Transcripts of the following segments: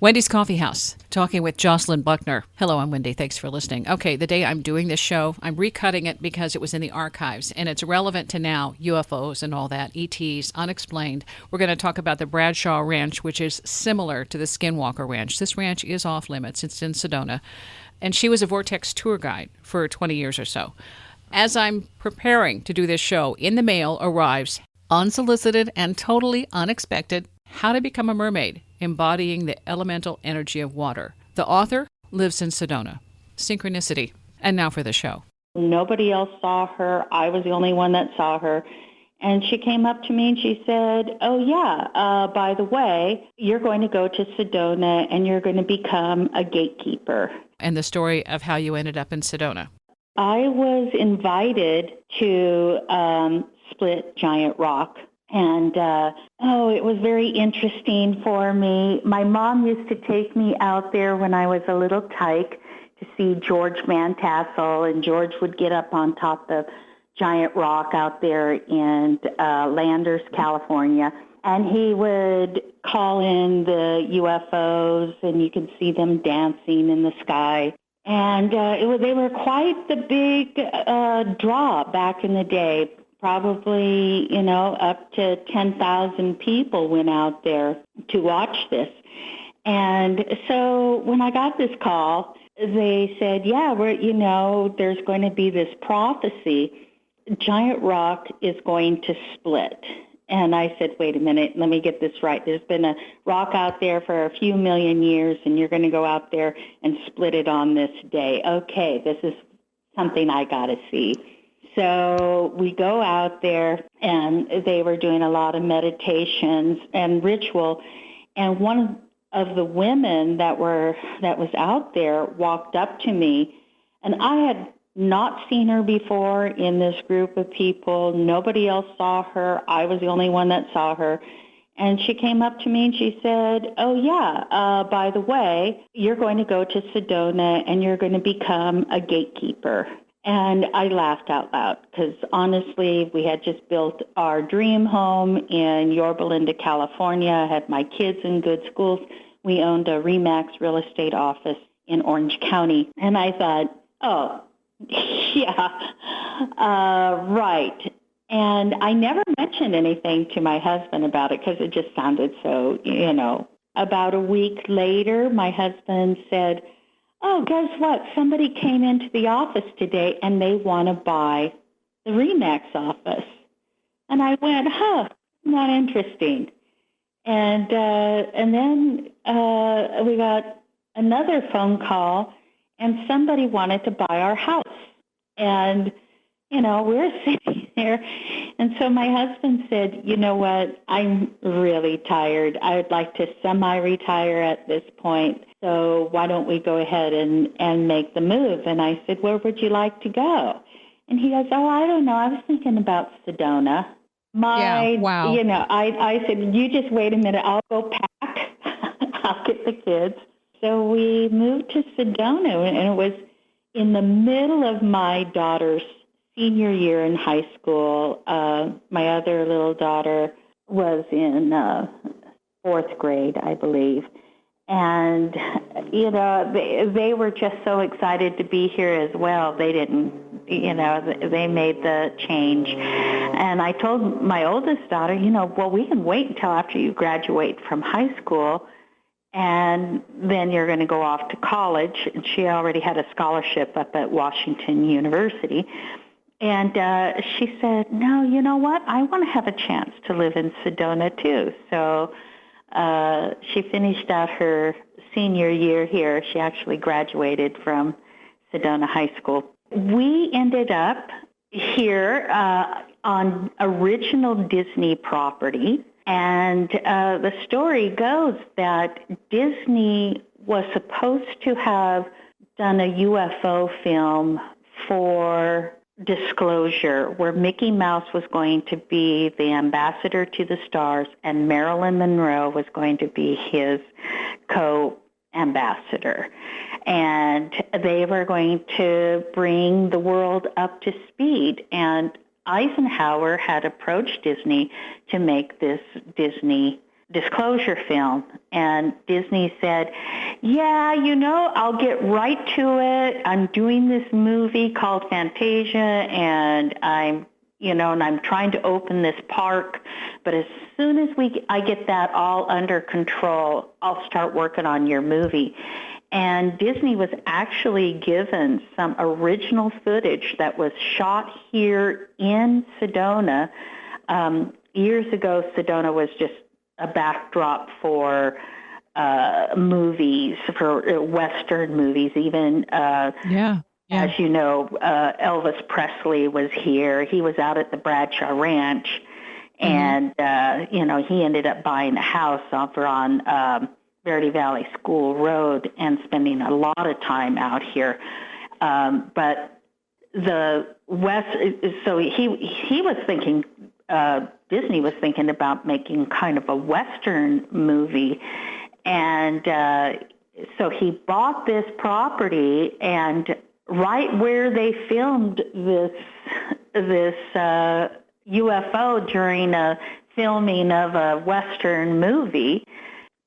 Wendy's Coffee House, talking with Jocelyn Buckner. Hello, I'm Wendy. Thanks for listening. Okay, the day I'm doing this show, I'm recutting it because it was in the archives, and it's relevant to now, UFOs and all that, ETs, unexplained. We're going to talk about the Bradshaw Ranch, which is similar to the Skinwalker Ranch. This ranch is off limits. It's in Sedona. And she was a Vortex tour guide for 20 years or so. As I'm preparing to do this show, in the mail arrives, unsolicited and totally unexpected, How to Become a Mermaid, Embodying the Elemental Energy of Water. The author lives in Sedona. Synchronicity. And now for the show. Nobody else saw her. I was the only one that saw her. And she came up to me and she said, oh, yeah, by the way, you're going to go to Sedona and you're going to become a gatekeeper. And the story of how you ended up in Sedona. I was invited to Split Giant Rock. And, it was very interesting for me. My mom used to take me out there when I was a little tyke to see George Van Tassel, and George would get up on top of Giant Rock out there in Landers, California, and he would call in the UFOs, and you could see them dancing in the sky. And they were quite the big draw back in the day. Probably, up to 10,000 people went out there to watch this. And so when I got this call, they said, there's going to be this prophecy. Giant Rock is going to split. And I said, wait a minute, let me get this right. There's been a rock out there for a few million years, and you're going to go out there and split it on this day. Okay, this is something I got to see. So we go out there, and they were doing a lot of meditations and ritual. And one of the women that was out there walked up to me, and I had not seen her before in this group of people. Nobody else saw her. I was the only one that saw her. And she came up to me and she said, oh, yeah, by the way, you're going to go to Sedona and you're going to become a gatekeeper. And I laughed out loud because, honestly, we had just built our dream home in Yorba Linda, California. I had my kids in good schools. We owned a RE/MAX real estate office in Orange County. And I thought, oh, yeah, right. And I never mentioned anything to my husband about it because it just sounded so, About a week later, my husband said, oh, guess what? Somebody came into the office today and they want to buy the RE/MAX office. And I went, not interesting. And then we got another phone call and somebody wanted to buy our house. And, we're sitting there. And so my husband said, you know what? I'm really tired. I would like to semi-retire at this point. So why don't we go ahead and make the move? And I said, where would you like to go? And he goes, oh, I don't know. I was thinking about Sedona. Wow. I said, you just wait a minute. I'll go pack. I'll get the kids. So we moved to Sedona, and it was in the middle of my daughter's senior year in high school. My other little daughter was in fourth grade, I believe. And, they were just so excited to be here as well. They didn't, they made the change. And I told my oldest daughter, well, we can wait until after you graduate from high school, and then you're going to go off to college. And she already had a scholarship up at Washington University. And she said, no, you know what? I want to have a chance to live in Sedona, too. So she finished out her senior year here. She actually graduated from Sedona High School. We ended up here on original Disney property. And the story goes that Disney was supposed to have done a UFO film for Disclosure, where Mickey Mouse was going to be the ambassador to the stars and Marilyn Monroe was going to be his co-ambassador. And they were going to bring the world up to speed. And Eisenhower had approached Disney to make this Disney disclosure film. And Disney said, yeah, I'll get right to it. I'm doing this movie called Fantasia, and I'm trying to open this park. But as soon as I get that all under control, I'll start working on your movie. And Disney was actually given some original footage that was shot here in Sedona. Years ago, Sedona was just a backdrop for movies, for Western movies, even. As you know, Elvis Presley was here. He was out at the Bradshaw Ranch, and, he ended up buying a house over on Verde Valley School Road and spending a lot of time out here. But the West, so he was thinking, Disney was thinking about making kind of a Western movie. And so he bought this property, and right where they filmed this UFO during a filming of a Western movie,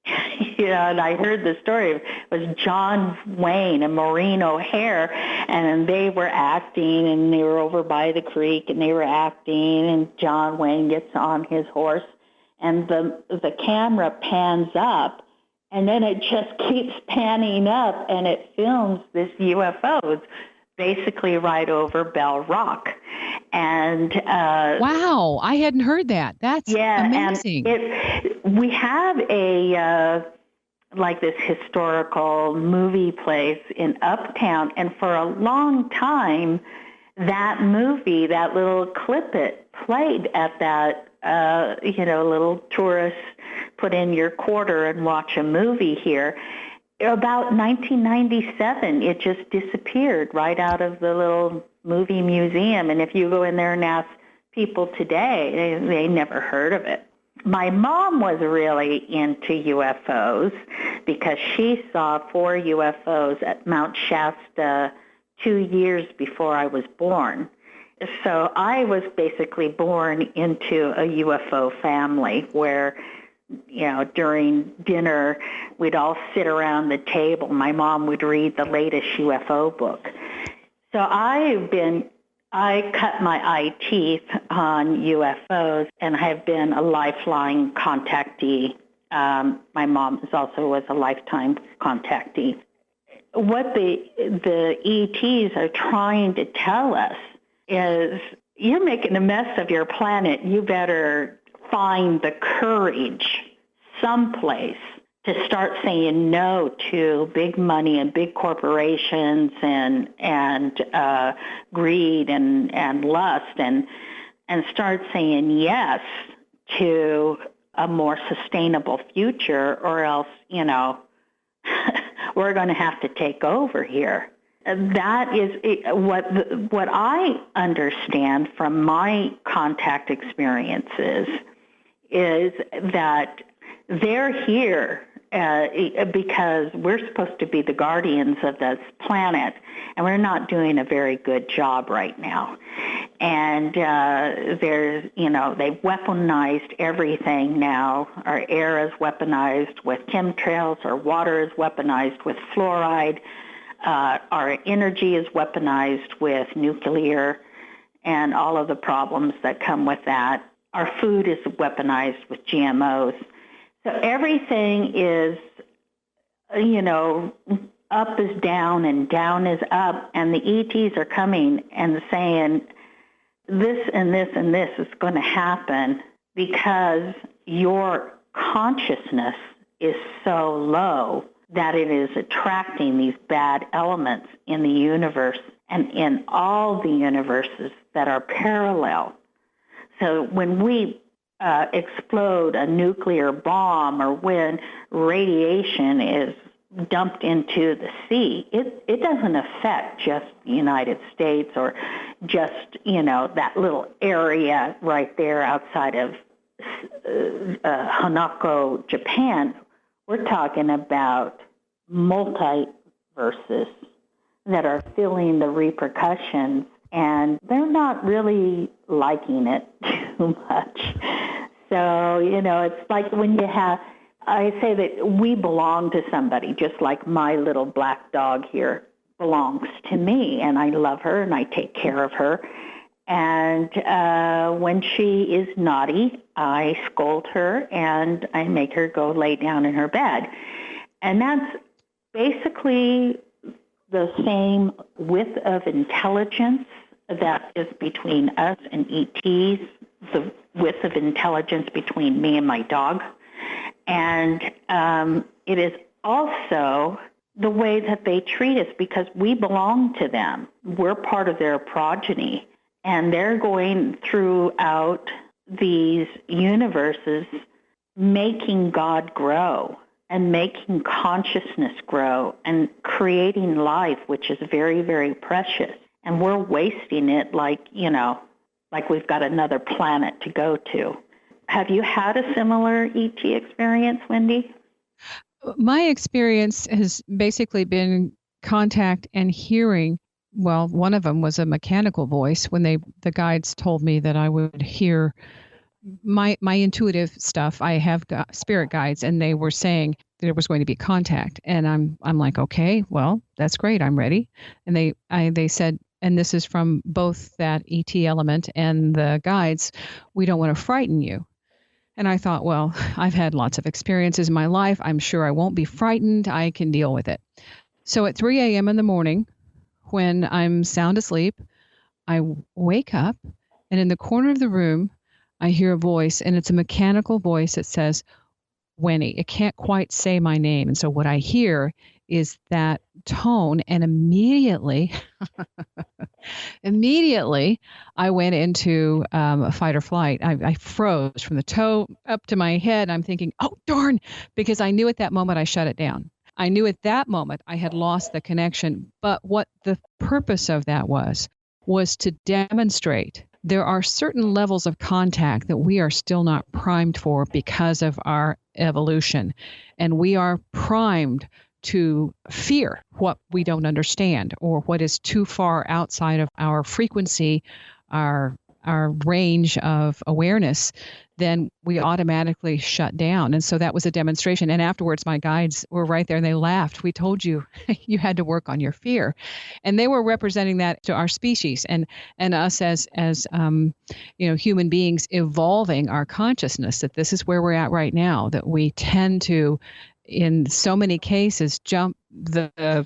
and I heard the story. It was John Wayne and Maureen O'Hare, and they were acting, and they were over by the creek, and they were acting, and John Wayne gets on his horse, and the camera pans up, and then it just keeps panning up, and it films this UFO basically right over Bell Rock. And wow, I hadn't heard that. That's amazing. And we have a like this historical movie place in Uptown, and for a long time, that movie, that little clip, it played at that little tourist put in your quarter and watch a movie here. About 1997, it just disappeared right out of the little movie museum. And if you go in there and ask people today, they never heard of it. My mom was really into UFOs because she saw 4 UFOs at Mount Shasta 2 years before I was born. So I was basically born into a UFO family where, during dinner, we'd all sit around the table. My mom would read the latest UFO book. So I cut my eye teeth on UFOs, and have been a lifeline contactee. My mom was a lifetime contactee. What the ETs are trying to tell us is, you're making a mess of your planet. You better find the courage someplace to start saying no to big money and big corporations and greed and lust, and start saying yes to a more sustainable future, or else, we're going to have to take over here. That is what I understand from my contact experiences, is that they're here because we're supposed to be the guardians of this planet, and we're not doing a very good job right now. And they've weaponized everything now. Our air is weaponized with chemtrails. Our water is weaponized with fluoride. Our energy is weaponized with nuclear and all of the problems that come with that. Our food is weaponized with GMOs. So everything is, up is down and down is up, and the ETs are coming and saying this and this and this is going to happen because your consciousness is so low that it is attracting these bad elements in the universe and in all the universes that are parallel. So when we explode a nuclear bomb, or when radiation is dumped into the sea, it doesn't affect just the United States or just, that little area right there outside of Hanako, Japan. We're talking about multiverses that are feeling the repercussions, and they're not really liking it too much. So, it's like when I say that we belong to somebody, just like my little black dog here belongs to me, and I love her and I take care of her. And when she is naughty, I scold her and I make her go lay down in her bed. And that's basically the same width of intelligence that is between us and ETs, the width of intelligence between me and my dog. And it is also the way that they treat us, because we belong to them. We're part of their progeny. And they're going throughout these universes making God grow and making consciousness grow and creating life, which is very, very precious. And we're wasting it like we've got another planet to go to. Have you had a similar ET experience, Wendy? My experience has basically been contact and hearing. Well, one of them was a mechanical voice when the guides told me that I would hear my intuitive stuff. I have spirit guides, and they were saying there was going to be contact, and I'm like, okay, well, that's great, I'm ready. And they said, and this is from both that ET element and the guides, we don't want to frighten you. And I thought, well, I've had lots of experiences in my life. I'm sure I won't be frightened. I can deal with it. So at 3 a.m. in the morning, when I'm sound asleep, I wake up, and in the corner of the room, I hear a voice, and it's a mechanical voice that says, Wendy. It can't quite say my name. And so what I hear is that tone, and immediately I went into fight or flight. I froze from the toe up to my head. I'm thinking, oh, darn, because I knew at that moment I shut it down. I knew at that moment I had lost the connection. But what the purpose of that was to demonstrate there are certain levels of contact that we are still not primed for because of our evolution. And we are primed to fear what we don't understand or what is too far outside of our frequency, our range of awareness, then we automatically shut down. And so that was a demonstration. And afterwards, my guides were right there and they laughed. We told you you had to work on your fear. And they were representing that to our species and us as human beings evolving our consciousness, that this is where we're at right now, that we tend to, in so many cases, jump the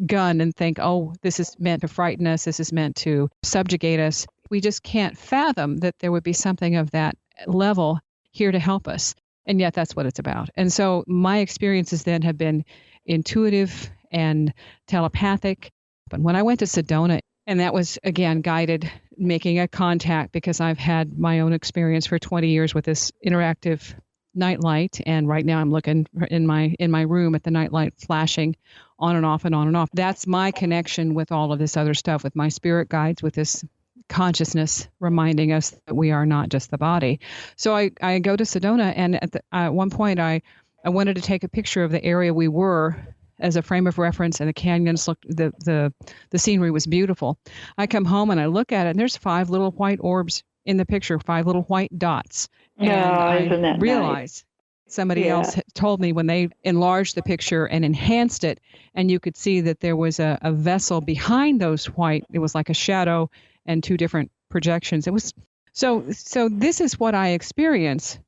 gun and think, oh, this is meant to frighten us. This is meant to subjugate us. We just can't fathom that there would be something of that level here to help us. And yet that's what it's about. And so my experiences then have been intuitive and telepathic. But when I went to Sedona, and that was, again, guided, making a contact, because I've had my own experience for 20 years with this interactive nightlight. And right now I'm looking in my room at the nightlight flashing on and off and on and off. That's my connection with all of this other stuff, with my spirit guides, with this consciousness reminding us that we are not just the body. So I go to Sedona, and at one point I wanted to take a picture of the area we were as a frame of reference, and the canyons looked, the scenery was beautiful. I come home and I look at it, and there's 5 little white orbs in the picture, 5 little white dots. And isn't that I realized somebody else had told me when they enlarged the picture and enhanced it, and you could see that there was a vessel behind those white. It was like a shadow and 2 different projections. It was so this is what I experience.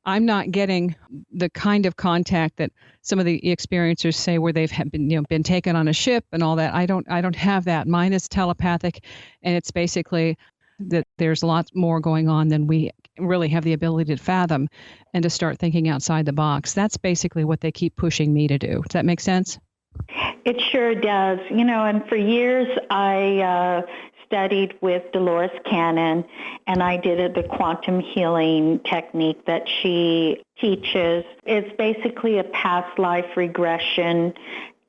I'm not getting the kind of contact that some of the experiencers say, where they've been taken on a ship and all that. I don't have that. Mine is telepathic, and it's basically that there's a lot more going on than we really have the ability to fathom, and to start thinking outside the box. That's basically what they keep pushing me to do. Does that make sense? It sure does. And for years I studied with Dolores Cannon, and I did the quantum healing technique that she teaches. It's basically a past life regression,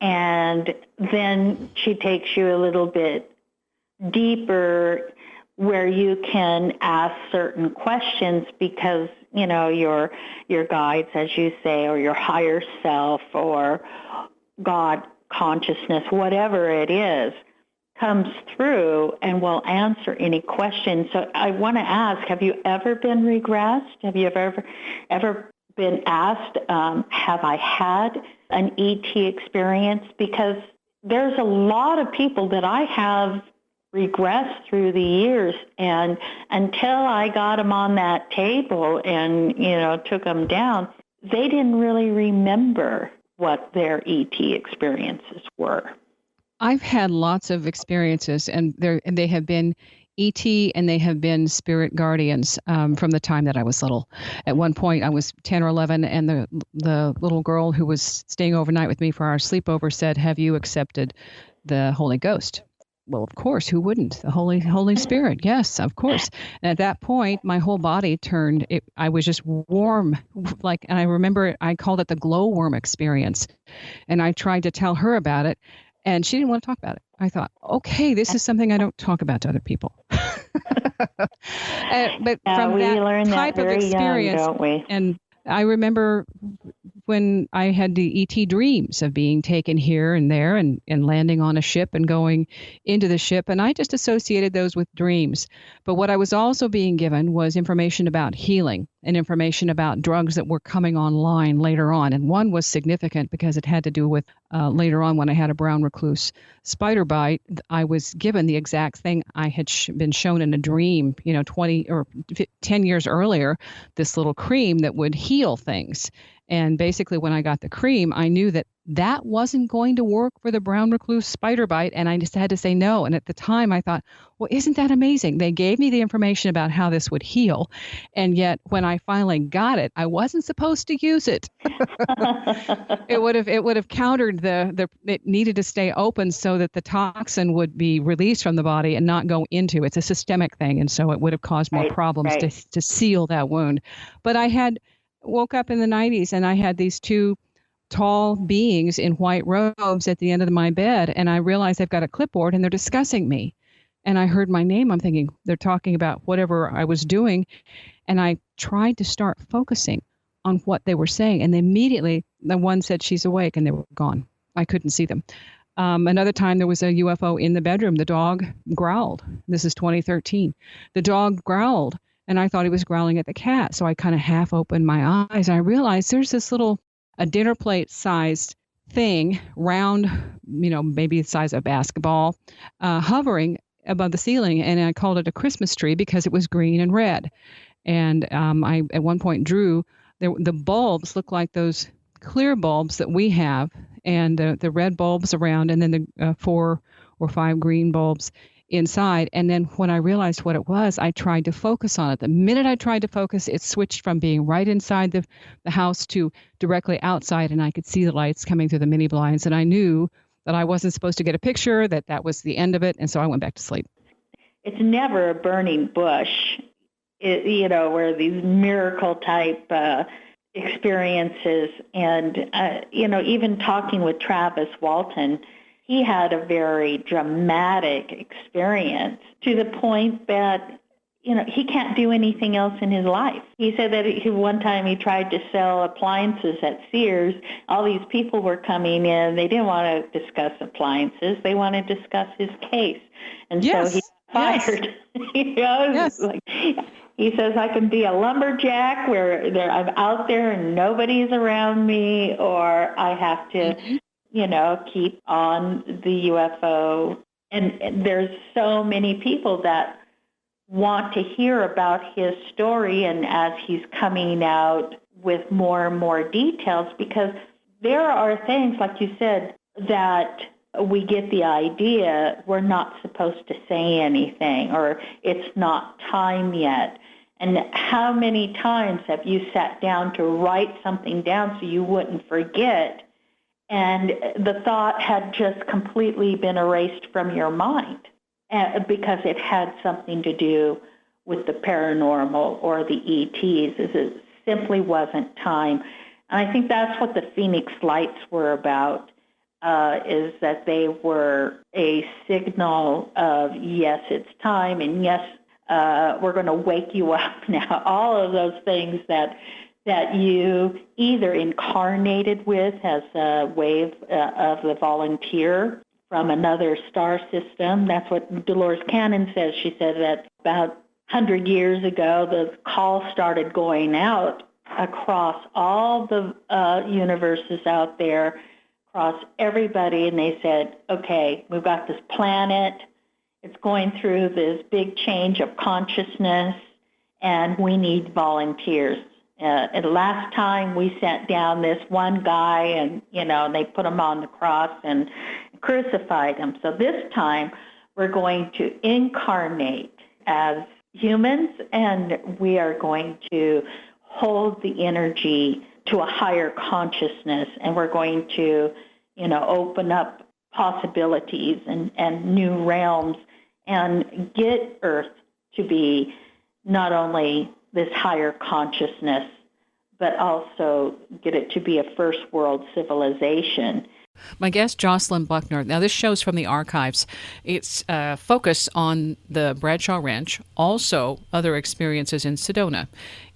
and then she takes you a little bit deeper, where you can ask certain questions, because your guides, as you say, or your higher self, or God consciousness, whatever it is, comes through and will answer any questions. So I want to ask, have you ever been regressed? Have you ever been asked, have I had an ET experience? Because there's a lot of people that I have regressed through the years, and until I got them on that table and, took them down, they didn't really remember what their ET experiences were. I've had lots of experiences, and they have been ET and they have been spirit guardians from the time that I was little. At one point, I was 10 or 11, and the little girl who was staying overnight with me for our sleepover said, "Have you accepted the Holy Ghost?" Well, of course, who wouldn't? The Holy Spirit. Yes, of course. And at that point, my whole body turned. I was just warm, and I remember I called it the glowworm experience. And I tried to tell her about it, and she didn't want to talk about it. I thought, okay, this is something I don't talk about to other people. But from that type of experience, young, don't we? And I remember when I had the ET dreams of being taken here and there and landing on a ship and going into the ship. And I just associated those with dreams. But what I was also being given was information about healing and information about drugs that were coming online later on. And one was significant because it had to do with later on when I had a brown recluse spider bite. I was given the exact thing I had been shown in a dream, 20 or 10 years earlier, this little cream that would heal things. And basically, when I got the cream, I knew that wasn't going to work for the brown recluse spider bite, and I just had to say no. And at the time, I thought, well, isn't that amazing? They gave me the information about how this would heal, and yet when I finally got it, I wasn't supposed to use it. It would have countered it needed to stay open so that the toxin would be released from the body and not go into. It's a systemic thing, and so it would have caused more problems to seal that wound. But I woke up in the 90s, and I had these two tall beings in white robes at the end of my bed, and I realized they've got a clipboard and they're discussing me. And I heard my name. I'm thinking they're talking about whatever I was doing, and I tried to start focusing on what they were saying, and immediately the one said she's awake, and they were gone. I couldn't see them. Another time there was a UFO in the bedroom. The dog growled. This is 2013. The dog growled, and I thought he was growling at the cat. So I kind of half opened my eyes. And I realized there's this a dinner plate sized thing, round, maybe the size of a basketball, hovering above the ceiling. And I called it a Christmas tree because it was green and red. And I, at one point, drew the bulbs look like those clear bulbs that we have, and the red bulbs around, and then the 4 or 5 green bulbs inside. And then when I realized what it was, I tried to focus on it. The minute I tried to focus, it switched from being right inside the house to directly outside, and I could see the lights coming through the mini blinds. And I knew that I wasn't supposed to get a picture, that was the end of it, and so I went back to sleep. It's never a burning bush, where these miracle type experiences. And, even talking with Travis Walton, he had a very dramatic experience to the point that, he can't do anything else in his life. He said that one time he tried to sell appliances at Sears. All these people were coming in. They didn't want to discuss appliances. They wanted to discuss his case. And so he got fired. Yes. He says, I can be a lumberjack where I'm out there and nobody's around me, or I have to, keep on the UFO. And there's so many people that want to hear about his story, and as he's coming out with more and more details, because there are things, like you said, that we get the idea we're not supposed to say anything, or it's not time yet. And how many times have you sat down to write something down so you wouldn't forget, and the thought had just completely been erased from your mind because it had something to do with the paranormal or the ETs? It simply wasn't time. And I think that's what the Phoenix Lights were about, is that they were a signal of, yes, it's time, and yes, we're going to wake you up now. All of those things that you either incarnated with as a way of the volunteer from another star system. That's what Dolores Cannon says. She said that about 100 years ago, the call started going out across all the universes out there, across everybody, and they said, okay, we've got this planet. It's going through this big change of consciousness, and we need volunteers. And last time we sent down this one guy, and, they put him on the cross and crucified him. So this time we're going to incarnate as humans, and we are going to hold the energy to a higher consciousness, and we're going to, open up possibilities and new realms and get Earth to be not only this higher consciousness, but also get it to be a first world civilization. My guest, Jocelyn Buckner. Now, this show's from the archives. It's focused on the Bradshaw Ranch, also other experiences in Sedona.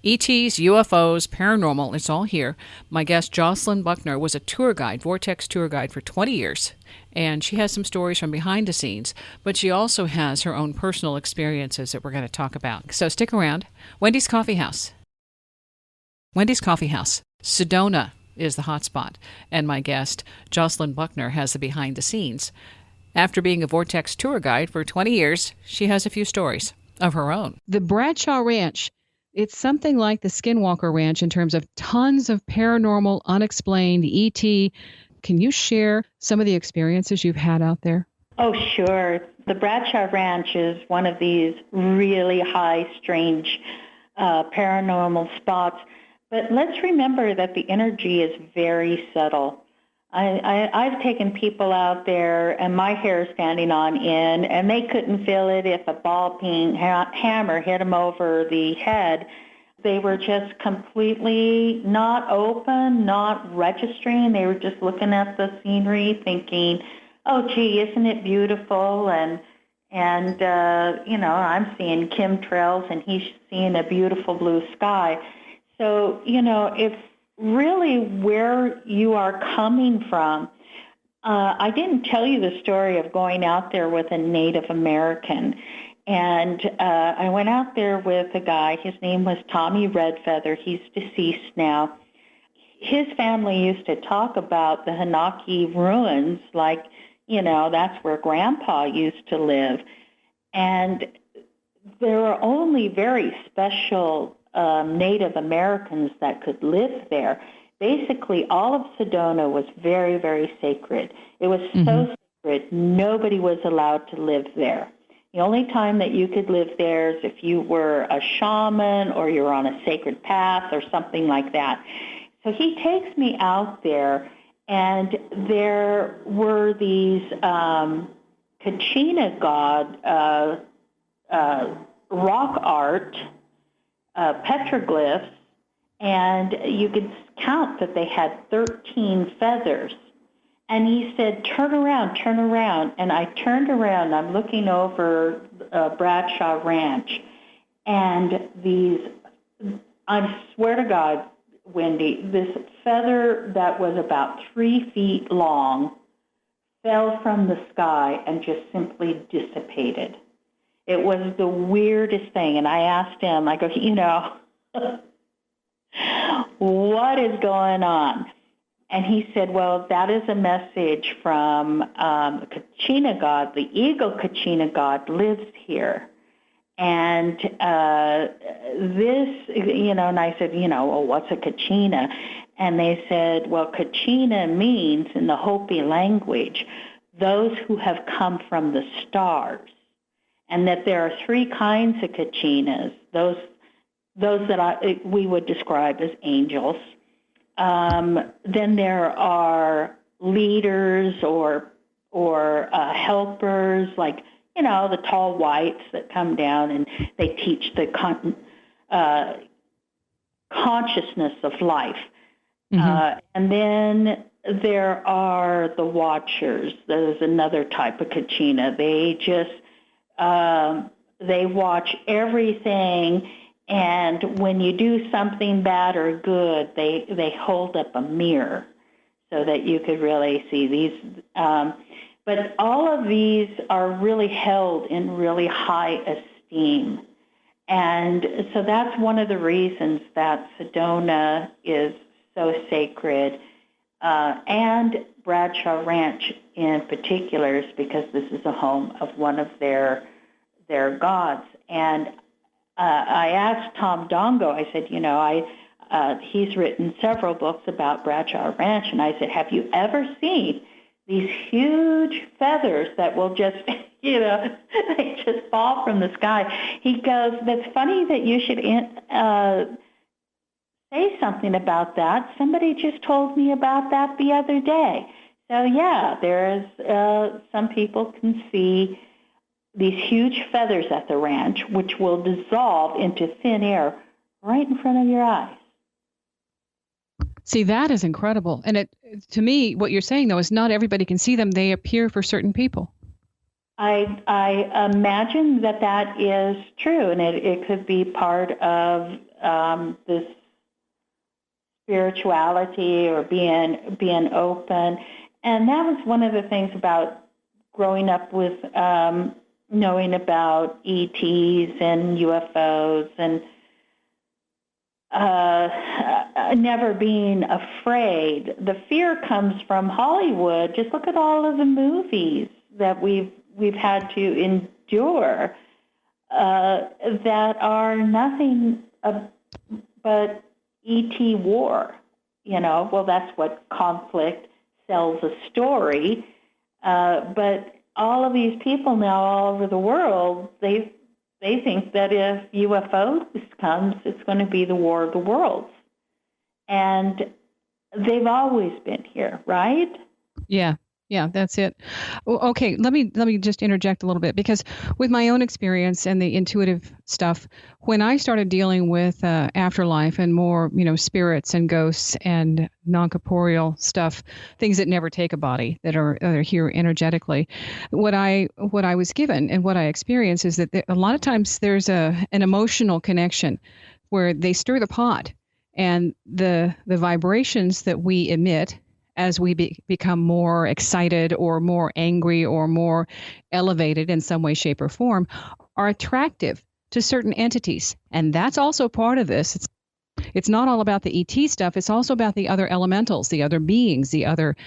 ETs, UFOs, paranormal, it's all here. My guest, Jocelyn Buckner, was a tour guide, Vortex tour guide for 20 years, and she has some stories from behind the scenes, but she also has her own personal experiences that we're going to talk about. So stick around. Wendy's Coffee House. Wendy's Coffee House. Sedona is the hotspot, and my guest, Jocelyn Buckner, has the behind the scenes. After being a Vortex tour guide for 20 years, she has a few stories of her own. The Bradshaw Ranch, it's something like the Skinwalker Ranch in terms of tons of paranormal, unexplained, ET. Can you share some of the experiences you've had out there? Oh, sure. The Bradshaw Ranch is one of these really high, strange paranormal spots. But let's remember that the energy is very subtle. I've taken people out there, and my hair is standing on end, and they couldn't feel it if a ball-peen hammer hit them over the head. They were just completely not open, not registering. They were just looking at the scenery, thinking, "Oh, gee, isn't it beautiful?" And I'm seeing chemtrails, and he's seeing a beautiful blue sky. So, it's really where you are coming from. I didn't tell you the story of going out there with a Native American. And I went out there with a guy. His name was Tommy Redfeather. He's deceased now. His family used to talk about the Hanaki ruins, like, that's where Grandpa used to live. And there were only very special Native Americans that could live there. Basically, all of Sedona was very, very sacred. It was so sacred, nobody was allowed to live there. The only time that you could live there is if you were a shaman or you're on a sacred path or something like that. So he takes me out there, and there were these Kachina god rock art, petroglyphs, and you could count that they had 13 feathers. And he said, turn around. And I turned around. I'm looking over Bradshaw Ranch. And I swear to God, Wendy, this feather that was about 3 feet long fell from the sky and just simply dissipated. It was the weirdest thing. And I asked him, I go, what is going on? And he said, well, that is a message from the Kachina god. The eagle Kachina god lives here. And and I said, well, what's a Kachina? And they said, well, Kachina means, in the Hopi language, those who have come from the stars. And that there are 3 kinds of Kachinas, those that we would describe as angels. Then there are leaders or helpers, like, the tall whites that come down and they teach the consciousness of life. And then there are the watchers. There's another type of Kachina. They just, they watch everything. And when you do something bad or good, they hold up a mirror so that you could really see these. But all of these are really held in really high esteem. And so that's one of the reasons that Sedona is so sacred, and Bradshaw Ranch in particular, is because this is a home of one of their gods. And I asked Tom Dongo, I said, he's written several books about Bradshaw Ranch, and I said, have you ever seen these huge feathers that will just, they just fall from the sky? He goes, that's funny that you should say something about that. Somebody just told me about that the other day. So yeah, there's some people can see these huge feathers at the ranch, which will dissolve into thin air right in front of your eyes. See, that is incredible. And to me, what you're saying, though, is not everybody can see them. They appear for certain people. I imagine that is true, and it could be part of this spirituality or being open. And that was one of the things about growing up with knowing about ETs and UFOs and never being afraid. The fear comes from Hollywood. Just look at all of the movies that we've had to endure that are nothing but ET war. Well, that's what conflict sells a story. But all of these people now all over the world, they think that if UFOs comes, it's going to be the war of the worlds. And they've always been here, right? Yeah, that's it. Okay, let me just interject a little bit, because with my own experience and the intuitive stuff, when I started dealing with afterlife and more, spirits and ghosts and non-corporeal stuff, things that never take a body, that are here energetically, what I was given and what I experienced is that a lot of times there's an emotional connection where they stir the pot, and the vibrations that we emit as we become more excited or more angry or more elevated in some way, shape, or form, are attractive to certain entities. And that's also part of this. It's not all about the ET stuff. It's also about the other elementals, the other beings, the other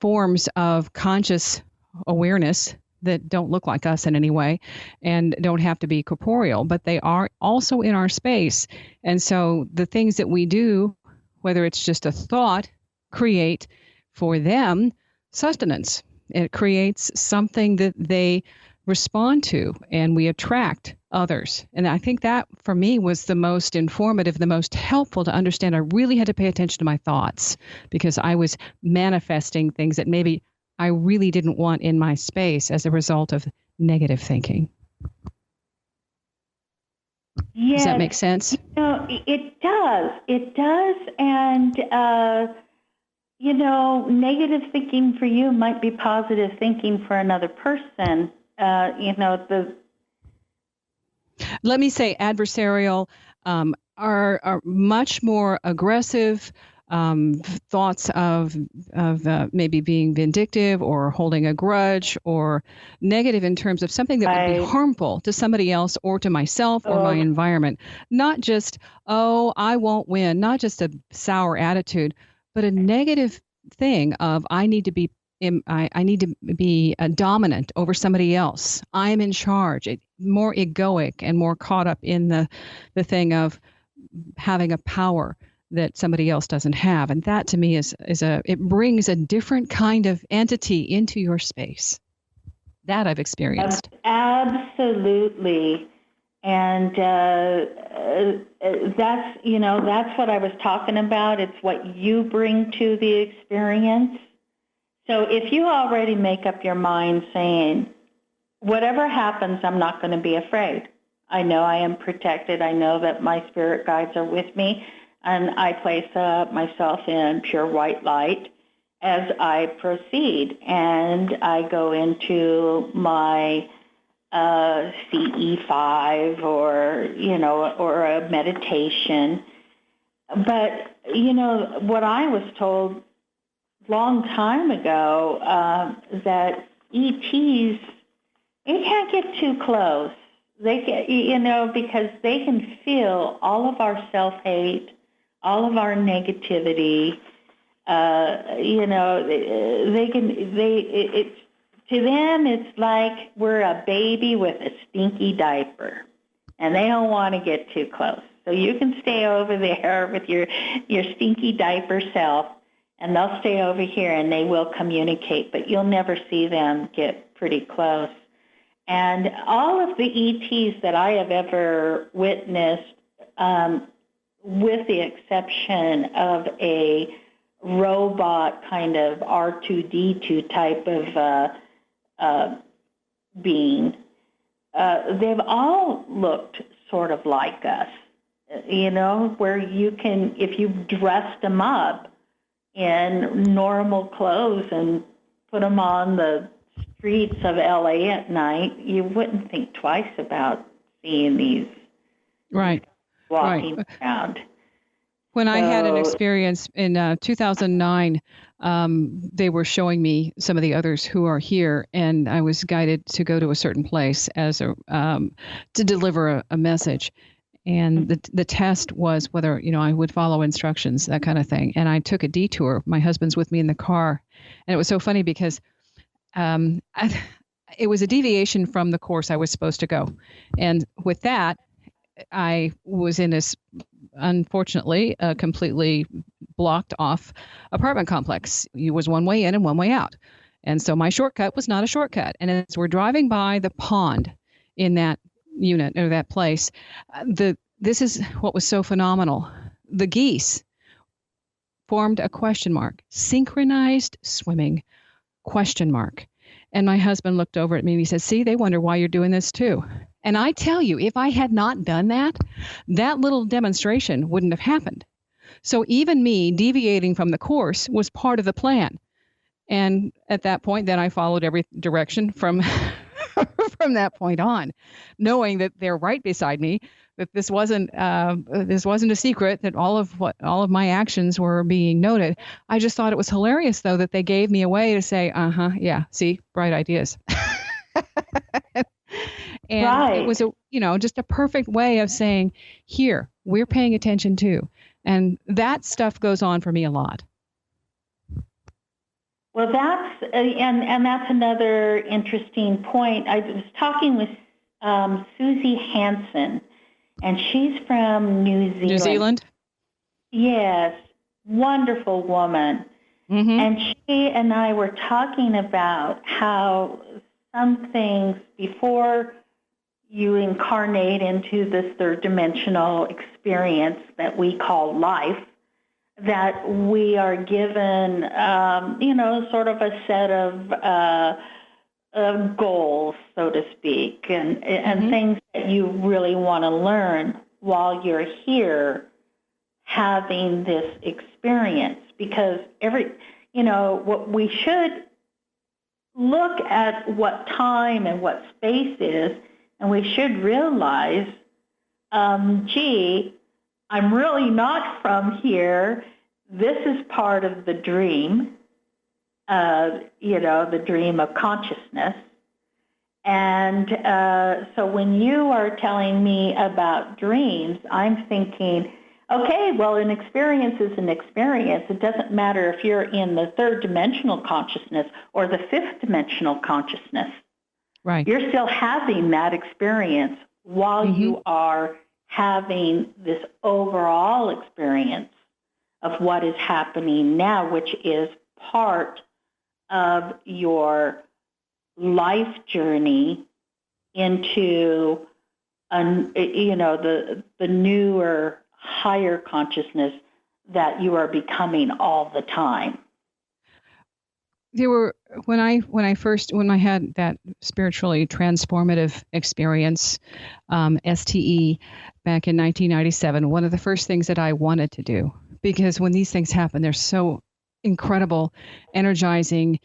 forms of conscious awareness that don't look like us in any way and don't have to be corporeal, but they are also in our space. And so the things that we do, whether it's just a thought, create for them sustenance. It creates something that they respond to, and we attract others. And I think that for me was the most informative, the most helpful to understand. I really had to pay attention to my thoughts, because I was manifesting things that maybe I really didn't want in my space as a result of negative thinking. Yes, does that make sense? It does. It does. And negative thinking for you might be positive thinking for another person. Let me say adversarial are much more aggressive thoughts of maybe being vindictive or holding a grudge, or negative in terms of something that would be harmful to somebody else or to myself or my environment. Not just, I won't win, not just a sour attitude, but a negative thing of I need to be dominant over somebody else. I'm in charge. More egoic and more caught up in the thing of having a power that somebody else doesn't have. And that to me it brings a different kind of entity into your space. That I've experienced. Absolutely. And that's what I was talking about. It's what you bring to the experience. So if you already make up your mind saying, whatever happens, I'm not going to be afraid. I know I am protected. I know that my spirit guides are with me, and I place myself in pure white light as I proceed. And I go into my CE5 or a meditation. But, what I was told long time ago that ETs, they can't get too close. They get, because they can feel all of our self-hate, all of our negativity. To them, it's like we're a baby with a stinky diaper, and they don't want to get too close. So you can stay over there with your stinky diaper self, and they'll stay over here, and they will communicate, but you'll never see them get pretty close. And all of the ETs that I have ever witnessed, with the exception of a robot kind of R2-D2 type of being, they've all looked sort of like us, where you can, if you dressed them up in normal clothes and put them on the streets of LA at night, you wouldn't think twice about seeing these walking around. When I had an experience in 2009, they were showing me some of the others who are here, and I was guided to go to a certain place as to deliver a message. And the test was whether, I would follow instructions, that kind of thing. And I took a detour. My husband's with me in the car. And it was so funny because it was a deviation from the course I was supposed to go. And with that, I was in this, unfortunately, a completely blocked off apartment complex. It was one way in and one way out. And so my shortcut was not a shortcut. And as we're driving by the pond in that unit or that place, this is what was so phenomenal. The geese formed a question mark, synchronized swimming, question mark. And my husband looked over at me and he said, see, they wonder why you're doing this too. And I tell you, if I had not done that, that little demonstration wouldn't have happened. So even me deviating from the course was part of the plan. And at that point, then I followed every direction from from that point on, knowing that they're right beside me, that this wasn't a secret, that all of my actions were being noted. I just thought it was hilarious, though, that they gave me a way to say, yeah, see, bright ideas. And It was just a perfect way of saying, here, we're paying attention too. And that stuff goes on for me a lot. Well, that's another interesting point. I was talking with Susie Hansen, and she's from New Zealand. New Zealand? Yes, wonderful woman. Mm-hmm. And she and I were talking about how some things, before you incarnate into this third dimensional experience that we call life, that we are given, sort of a set of goals, so to speak, and mm-hmm. things that you really want to learn while you're here having this experience. Because what we should look at what time and what space is, and we should realize, I'm really not from here. This is part of the dream, the dream of consciousness. And so when you are telling me about dreams, I'm thinking, okay, well, an experience is an experience. It doesn't matter if you're in the third dimensional consciousness or the fifth dimensional consciousness. Right. You're still having that experience while mm-hmm. you are having this overall experience of what is happening now, which is part of your life journey into the newer, higher consciousness that you are becoming all the time. There were when I had that spiritually transformative experience, STE, back in 1997, one of the first things that I wanted to do, because when these things happen, they're so incredible, energizing,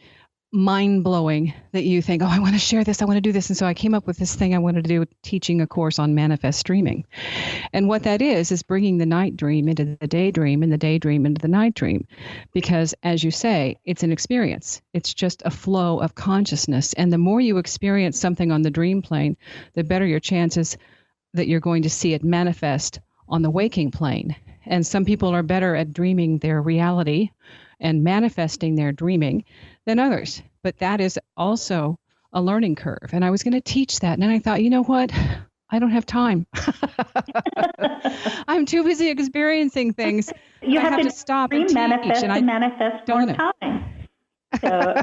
mind-blowing that you think, oh, I want to share this, I want to do this. And so I came up with this thing I wanted to do, teaching a course on manifest dreaming. And what that is bringing the night dream into the daydream and the daydream into the night dream. Because as you say, it's an experience. It's just a flow of consciousness. And the more you experience something on the dream plane, the better your chances that you're going to see it manifest on the waking plane. And some people are better at dreaming their reality and manifesting their dreaming than others. But that is also a learning curve. And I was going to teach that. And then I thought, you know what? I don't have time. I'm too busy experiencing things. You have to stop and teach. Manifest and manifest more time. So,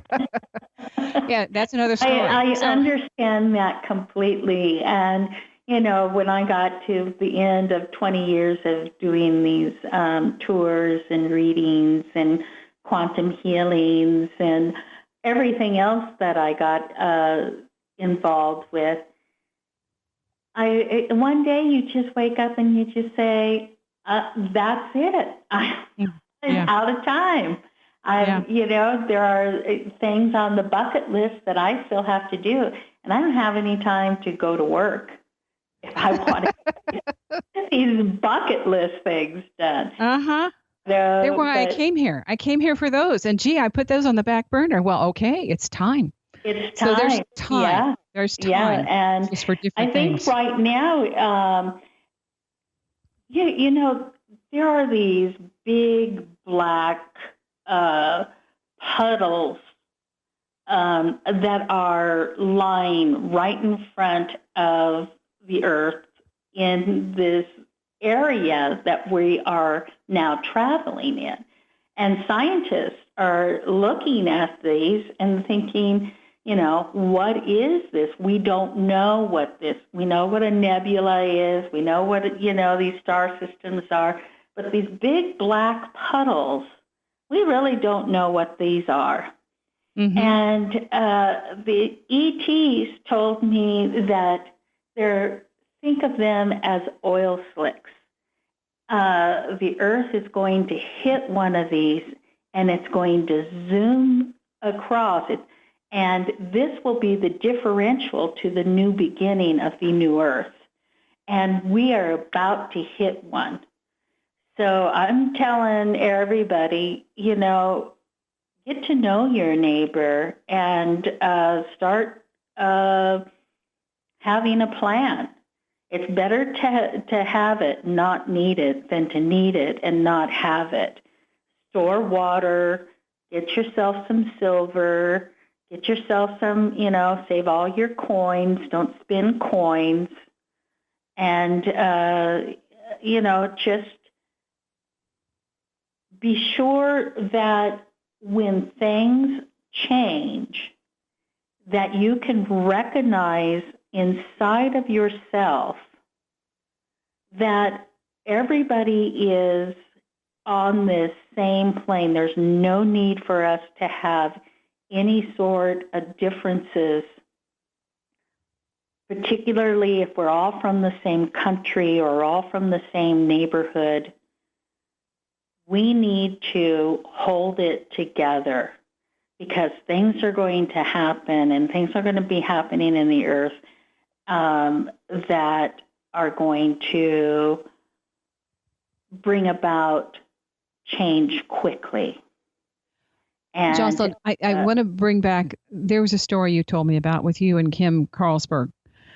yeah, that's another story. I understand that completely. And, you know, when I got to the end of 20 years of doing these tours and readings and quantum healings and everything else that I got involved with, one day you just wake up and you just say, that's it. I'm out of time. You know, there are things on the bucket list that I still have to do, and I don't have any time to go to work if I want to get these bucket list things done. Uh-huh. They're why I came here. I came here for those. And gee, I put those on the back burner. Well, okay, it's time. It's time. So there's time. Yeah. There's time. Yeah, and just for different I think things. right now, you know, there are these big black puddles that are lying right in front of the Earth in this area that we are now traveling in. And scientists are looking at these and thinking, you know, what is this? We don't know what this, we know what a nebula is, we know what, you know, these star systems are, but these big black puddles, we really don't know what these are. Mm-hmm. And the ETs told me that think of them as oil slicks. The Earth is going to hit one of these, and it's going to zoom across it. And this will be the differential to the new beginning of the new Earth. And we are about to hit one. So I'm telling everybody, you know, get to know your neighbor and start having a plan. It's better to have it, not need it, than to need it and not have it. Store water, get yourself some silver, get yourself some, you know, save all your coins, don't spend coins, and, you know, just be sure that when things change, that you can recognize inside of yourself that everybody is on this same plane. There's no need for us to have any sort of differences, particularly if we're all from the same country or all from the same neighborhood. We need to hold it together because things are going to happen and things are going to be happening in the Earth that are going to bring about change quickly. And, Jocelyn, I want to bring back, there was a story you told me about with you and Kim Carlsberg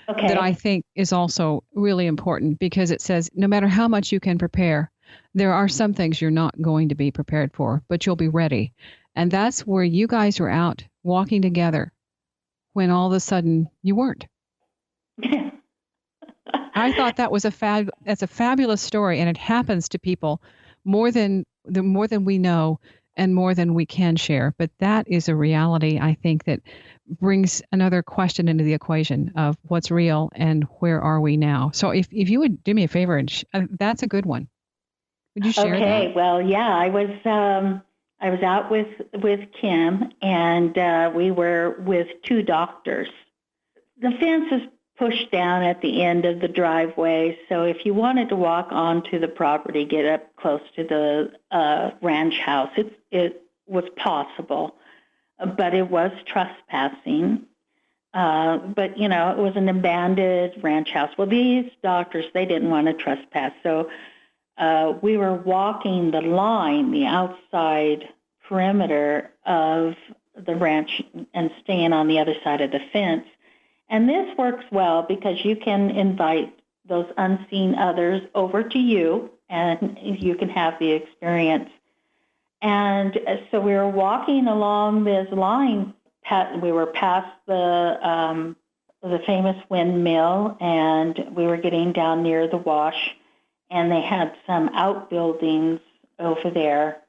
that I think is also really important because it says no matter how much you can prepare, there are some things you're not going to be prepared for, but you'll be ready. And that's where you guys were out walking together when all of a sudden you weren't. I thought that was that's a fabulous story, and it happens to people more than we know and more than we can share. But that is a reality, I think, that brings another question into the equation of what's real and where are we now. So if you would do me a favor, and that's a good one. Would you share that? Okay, well, yeah, I was out with Kim, and we were with two doctors. The fence is pushed down at the end of the driveway, so if you wanted to walk onto the property, get up close to the ranch house, it was possible. but it was trespassing. But, it was an abandoned ranch house. Well, these doctors, they didn't want to trespass. So we were walking the line, the outside perimeter of the ranch and staying on the other side of the fence. And this works well because you can invite those unseen others over to you, and you can have the experience. And so we were walking along this line. We were past the famous windmill, and we were getting down near the wash, and they had some outbuildings over there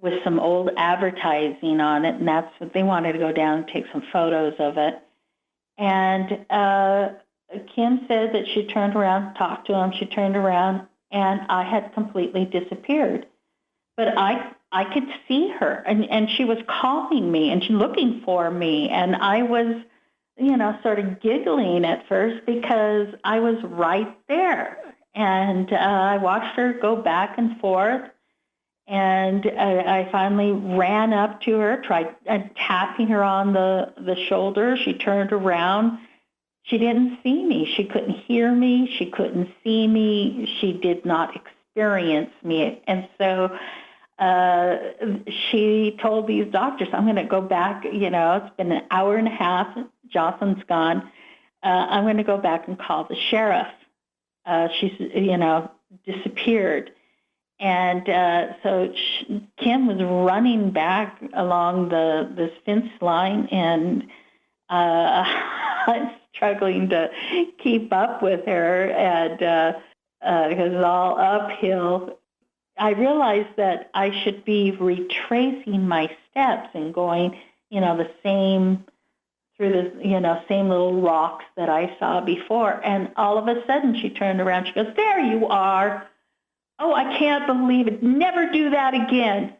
with some old advertising on it, and that's what they wanted to go down and take some photos of it. And Kim said that she turned around, talked to him, she turned around, and I had completely disappeared. But I could see her, and she was calling me and she looking for me, and I was, sort of giggling at first because I was right there. And I watched her go back and forth, and I finally ran up to her, tried tapping her on the shoulder. She turned around. She didn't see me. She couldn't hear me. She couldn't see me. She did not experience me. And so she told these doctors, I'm going to go back. It's been an hour and a half. Jocelyn's gone. I'm going to go back and call the sheriff. She's, disappeared. And so Kim was running back along this fence line, and I'm struggling to keep up with her, and because it's all uphill. I realized that I should be retracing my steps and going, the same through the, same little rocks that I saw before. And all of a sudden she turned around. She goes, "There you are. Oh, I can't believe it. Never do that again."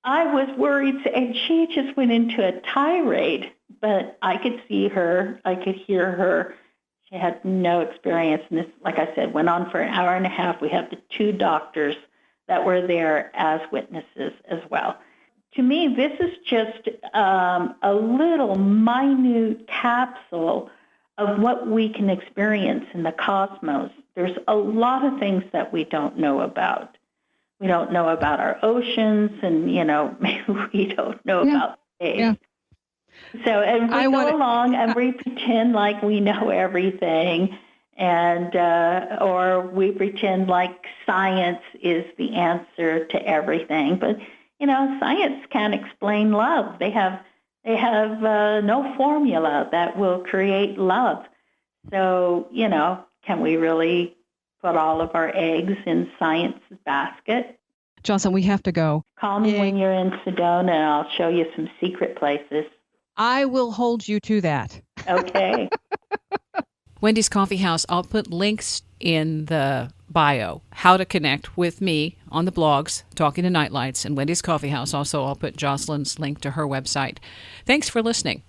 I was worried, and she just went into a tirade, but I could see her. I could hear her. She had no experience. And this, like I said, went on for an hour and a half. We have the 2 doctors that were there as witnesses as well. To me, this is just a little minute capsule of what we can experience in the cosmos. There's a lot of things that we don't know about. We don't know about our oceans, and, we don't know about space. Yeah. So, and we go along and we pretend like we know everything, and or we pretend like science is the answer to everything. But science can't explain love. They have no formula that will create love. So can we really put all of our eggs in science's basket? Jocelyn, we have to go. Call me when you're in Sedona, and I'll show you some secret places. I will hold you to that. Okay. Wendy's Coffee House, I'll put links in the bio, how to connect with me on the blogs, Talking to Nightlights, and Wendy's Coffee House. Also, I'll put Jocelyn's link to her website. Thanks for listening.